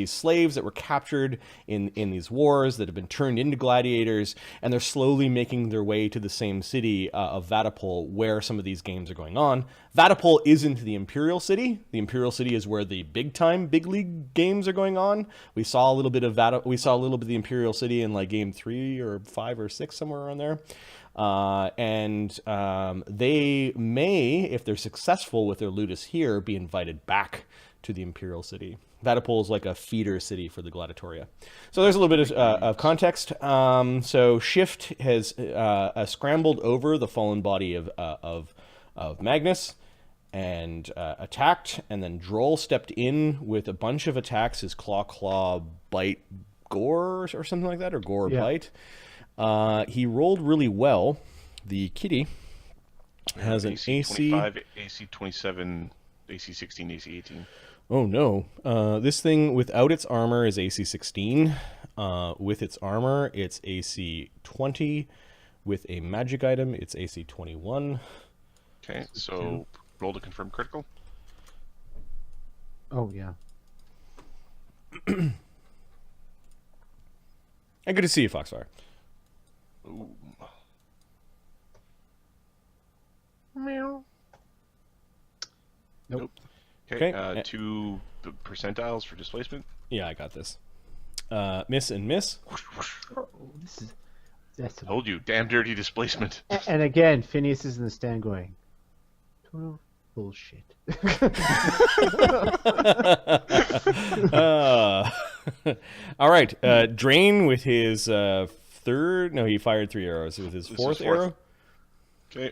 slaves that were captured in these wars that have been turned into gladiators, and they're slowly making their way to the same city of Vaddapol, where some of these games are going on. Vaddapol isn't the Imperial City. The Imperial City is where the big league games are going on. We saw a little bit of the Imperial City in like game 3 or 5 or 6, somewhere around there. They may, if they're successful with their ludus here, be invited back to the Imperial City. Vaddapol is like a feeder city for the Gladiatoria. So there's a little bit of context. So Shift has scrambled over the fallen body of Magnus and attacked, and then Droll stepped in with a bunch of attacks, his claw, bite, gore, or something like that, or gore, bite. He rolled really well. The kitty has an AC 25, AC 27, AC 16, AC 18. Oh no. This thing without its armor is AC 16. With its armor, it's AC 20. With a magic item, it's AC 21. Okay, so roll to confirm critical. Oh, yeah. And good to see you, Foxfire. Ooh. Meow. Nope. Okay. Okay. 2 percentiles for displacement. Yeah, I got this. Miss and miss. Oh, that's Told you, damn dirty displacement. And again, Phineas is in the stand going, total bullshit. All right. Drain with his third. No, he fired 3 arrows with his This is fourth fourth. arrow. Okay.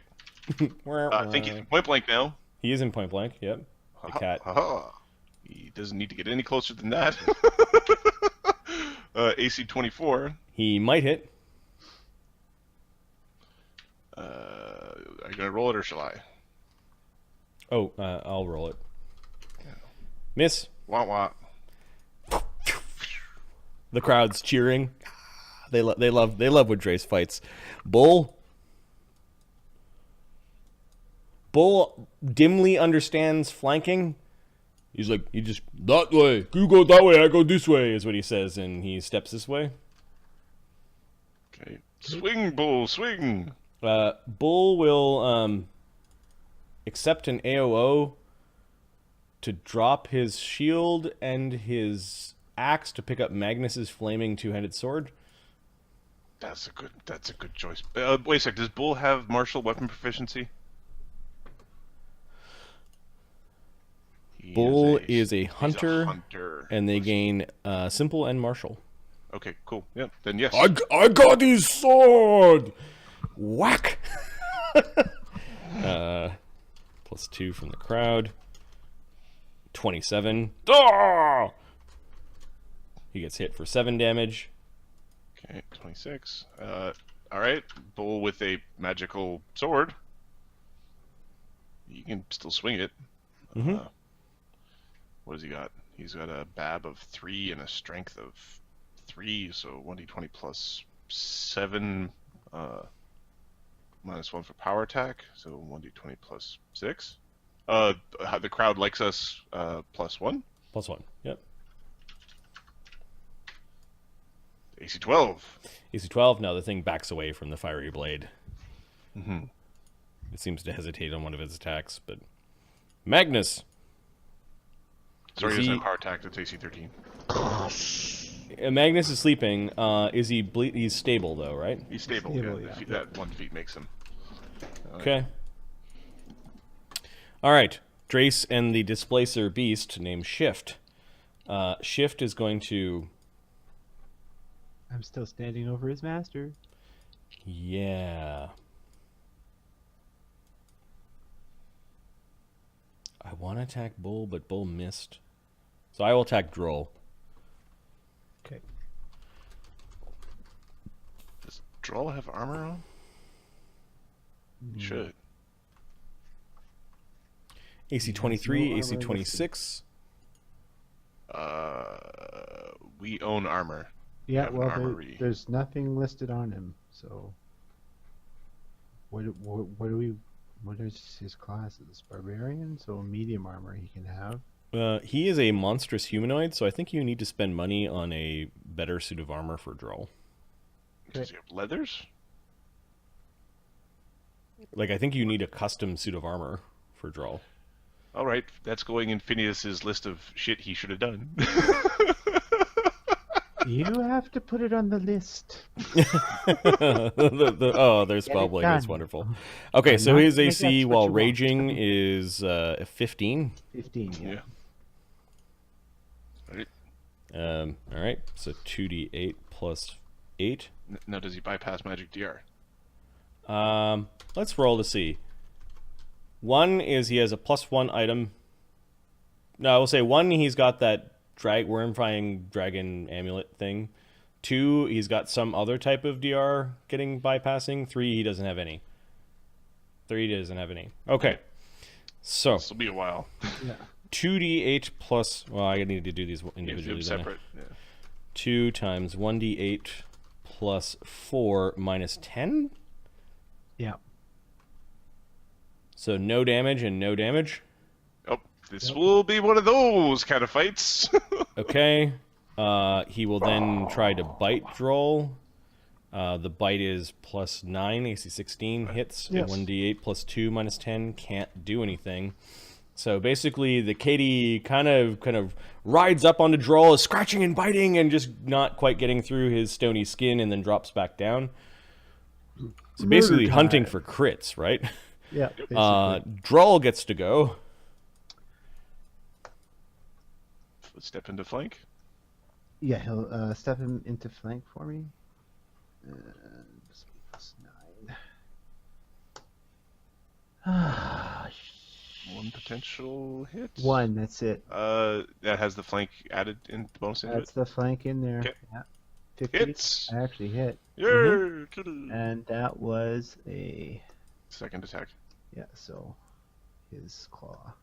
I think he's point blank now. He is in point blank. Yep. The cat. He doesn't need to get any closer than that. AC 24. He might hit. Are you gonna roll it or shall I? Oh, I'll roll it. Miss. Wah wah. The crowd's cheering. They love when Drace fights. Bull dimly understands flanking. He's like, you just that way. You go that way, I go this way, is what he says, and he steps this way. Okay. Swing, bull, swing. Bull will accept an AOO to drop his shield and his axe to pick up Magnus's flaming two-handed sword. That's a good choice. Wait a sec. Does Bull have martial weapon proficiency? Bull is a he's a hunter, hunter. and they gain simple and martial. Okay, cool. Yep. Then yes. I got his sword. Whack. +2 from the crowd. 27. Ah! He gets hit for 7 damage. Okay, 26. All right. Bull with a magical sword. You can still swing it. Mhm. What has he got? He's got a BAB of 3 and a strength of 3, so 1d20 plus 7, minus 1 for power attack, so 1d20 plus 6. The crowd likes us, plus 1. +1. Yep. AC 12. AC 12. Now the thing backs away from the fiery blade. Mm-hmm. It seems to hesitate on one of its attacks, but Magnus. Sorry, Is he doesn't he- have power attack, that's AC 13. Magnus is sleeping. Is he? He's stable though, right? He's stable, Stable, yeah. yeah. That 1 feet makes him. Okay. All right. Drace and the displacer beast named Shift. Shift is going to. I'm still standing over his master. Yeah. I want to attack Bull, but Bull missed. So I will attack Droll. Okay. Does Droll have armor on? He should. AC has 23, no AC armor 26. We own armor. Yeah, have an well, armory. there's nothing listed on him, so what is his classes? Barbarian, so medium armor he can have. He is a monstrous humanoid, so I think you need to spend money on a better suit of armor for Droll. Does he have leathers? Like, I think you need a custom suit of armor for Droll. All right, that's going in Phineas's list of shit he should have done. You have to put it on the list. There's Get it bubbling. That's done. wonder Okay, I'm so not his gonna AC guess what while you want. raging is 15. 15, yeah. Yeah. Right. All right, so 2d8 plus 8. Now, does he bypass magic DR? Let's roll to see. 1 is he has a +1 item. No, I will say 1, he's got that wormifying dragon amulet thing. 2, he's got some other type of DR getting bypassing. 3, he doesn't have any. 3 doesn't have any. Okay. So This will be a while. 2d8 plus. Well, I need to do these You have to do individually. them don't I? separate. Yeah. 2 times 1d8 plus 4 minus 10. Yeah. So no damage and no damage. Oh, this will be one of those kind of fights. Okay. He will then try to bite Droll. The bite is +9, AC 16 hits. Yes. 1d8 +2 -10 can't do anything. So basically, the Katie kind of rides up onto Droll, scratching and biting, and just not quite getting through his stony skin, and then drops back down. So basically, Murder hunting time. for crits, right? Yeah. Basically. Droll gets to go. Step into flank. Yeah, he'll step him into flank for me. +9. One potential hit. One, that's it. That has the flank added in the bonus into That's it. the flank in there. Okay. Yeah. 50. Hits. I actually hit. Yeah, kitty. And that was a... Second attack. Yeah, so his claw.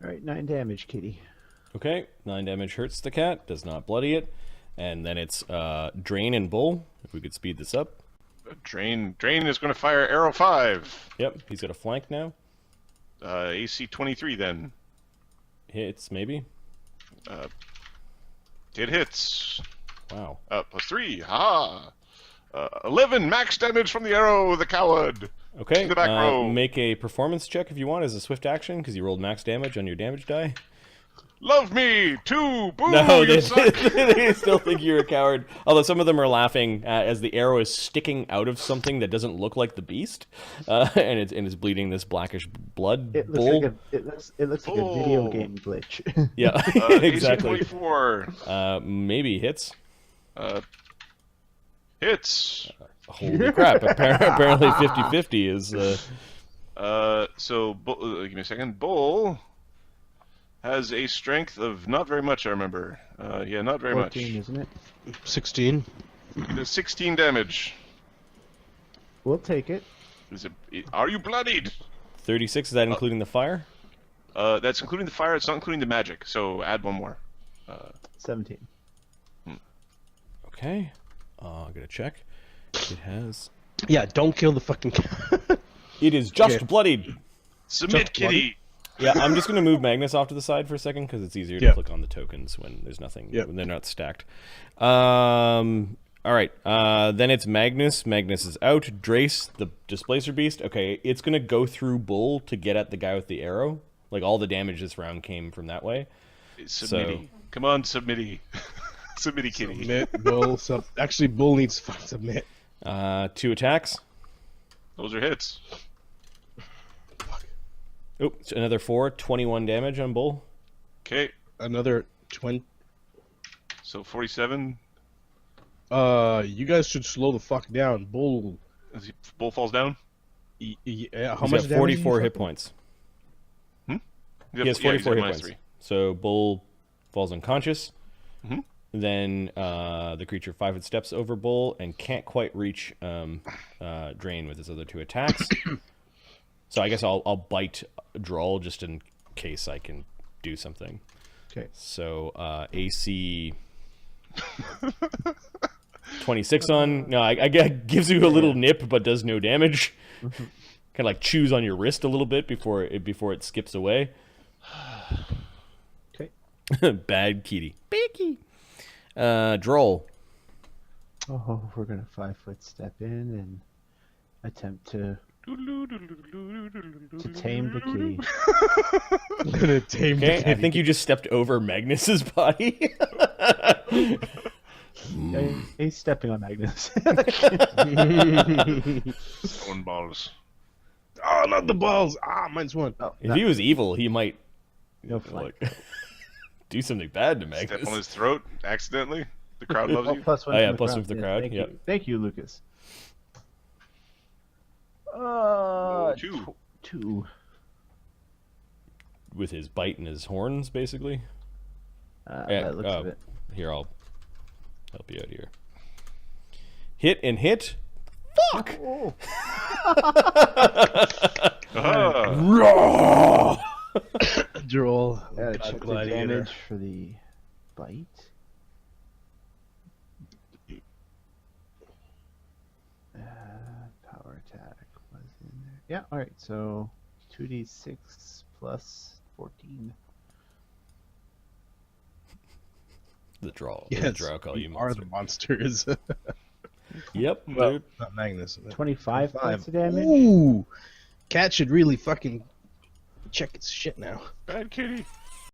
Alright, 9 damage, kitty. Okay, 9 damage hurts the cat, does not bloody it. And then it's Drain and Bull, if we could speed this up. Drain is going to fire arrow 5. Yep, he's got a flank now. AC 23 then. Hits, maybe. It hits. Wow. +3. Ha! 11 max damage from the arrow, the coward. Okay, In the back row. make a performance check if you want as a swift action, because you rolled max damage on your damage die. Love me, 2. Boo, No, you they, suck. they still think you're a coward. Although some of them are laughing as the arrow is sticking out of something that doesn't look like the beast, and it's bleeding this blackish blood. It looks Bull. like it looks like a video Oh. game glitch. Yeah, AC exactly. 24. Maybe hits. Hits. Holy crap! Apparently 50-50 is. So, give me a second. Bull has a strength of not very much, I remember. Yeah, not very 14, much. isn't it? 16. It does 16 damage. We'll take it. Are you bloodied? 36. Is that including the fire? That's including the fire. It's not including the magic. So add one more. 17. Okay. I'm gonna check. It has. Yeah, don't kill the fucking cat. It is just Okay. bloodied. Submit, kitty. Yeah, I'm just gonna move Magnus off to the side for a second because it's easier to Yeah. click on the tokens when there's nothing, Yeah. when they're not stacked. All right. Then it's Magnus. Magnus is out. Drace, the displacer beast. Okay, it's gonna go through Bull to get at the guy with the arrow. Like all the damage this round came from that way. Submitty. Come on, submitty. Submitty, kitty. Submit, Bull. Actually, Bull needs to fucking submit. 2 attacks. Those are hits. Oops, another 4. 21 damage on Bull. Okay, Another 20. so 47. You guys should slow the fuck down. Bull. Bull falls down. Yeah, how He's much got damage? 44 hit points. He He has 44 hit minus points. 3. So Bull falls unconscious. Mhm. Then the creature 5 foot steps over Bull and can't quite reach Drain with his other 2 attacks. So I guess I'll bite Droll just in case I can do something. Okay. So AC 26 on. No, I gives you a little nip but does no damage. Kind of like chews on your wrist a little bit before it skips away. Okay. Bad kitty. Beaky. Droll. Oh, we're gonna 5 foot step in and attempt to tame the kitty. I'm gonna tame Okay, the I think you just stepped over Magnus's body. Yeah, he's stepping on Magnus. Stone balls. Oh, not the balls! Ah, -1. Oh, If he was evil, he might no flank. like, do something bad to Step on Magnus. his throat accidentally. The crowd loves Oh, you. +1 Oh, yeah, from the plus crowd. one for the crowd, Thank yep. you. Thank you, Lucas. Two. 2. With his bite and his horns, basically. By Yeah, the looks of it. Here, I'll help you out here. Hit and hit. Fuck! Oh. Ah, Droll. Check the Gladiator. damage for the bite. Power attack was in there. Yeah, alright, so 2d6 plus 14. The draw. Yes, The draw call you are monster. the monsters. Yep. Well, dude. not Magnus. 25 points of damage. Ooh, Cat should really fucking check its shit now. Bad kitty.